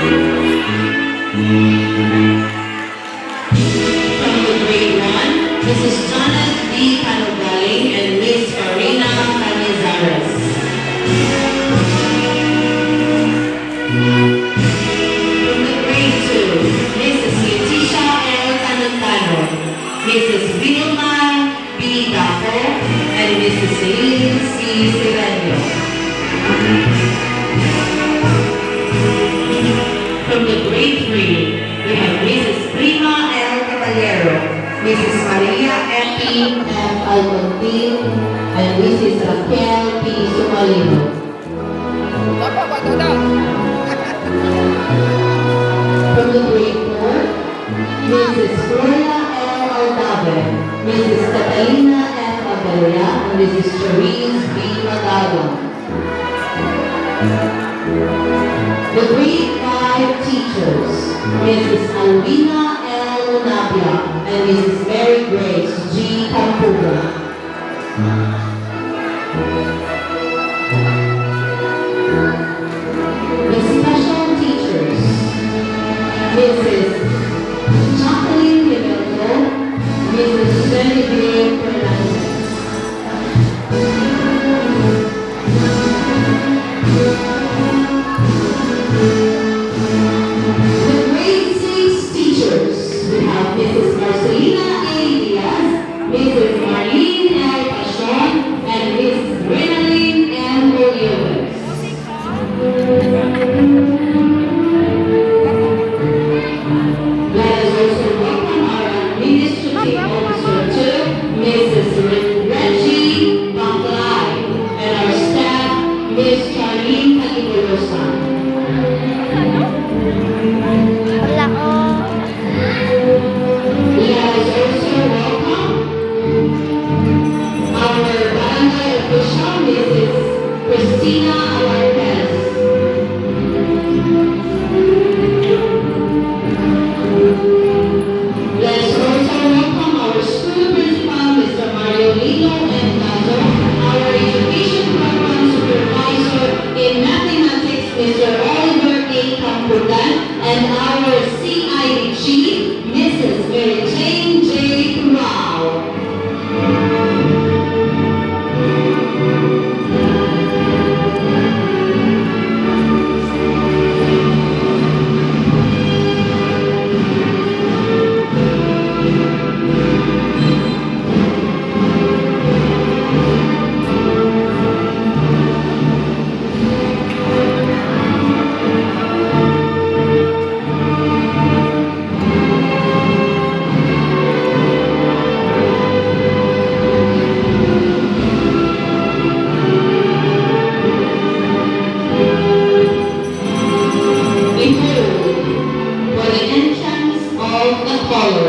From the grade 1, Mrs. Janet D. Canugaling and Miss Karina Canizares. From the grade 2, Mrs. Leticia L. Canantano, Mrs. Vilma B. Daco, and Mrs. Celine C. Silenio. From the grade 3, we have Mrs. Prima L. Caballero, Mrs. Maria Epi F. Almontil, and Mrs. Raquel P. Sumalino. From the grade 4, Mrs. Gloria L. Aldave, Mrs. Catalina F. Abella, and Mrs. Cherise B. Magawa. The grade 5 teachers, Mrs. Alvina L. Nabia and Mrs. Mary Grace G. Campuga. The special teachers, Mrs. Jacqueline Limelto, Mrs. Genevieve Fernandez. The grade 6 teachers, we have Mrs. Marcelina A. Diaz, Mrs. Marlene L. Pachon, and Mrs. Renaline M. Olivas. Let us also welcome our administrative officer too, Mrs. Reggie Baclay, and our staff, Ms. Charlene Calibulosa. Let us also welcome our barangay official, Mrs. Christina Alartez. Let us also welcome our school principal, Mr. Mario Lino and Tazo, our education program supervisor in mathematics, Mr. Oliver A. Campudan, and our CID chief, Mrs. Mary Jane J. Rao. Behold, for the entrance of the color.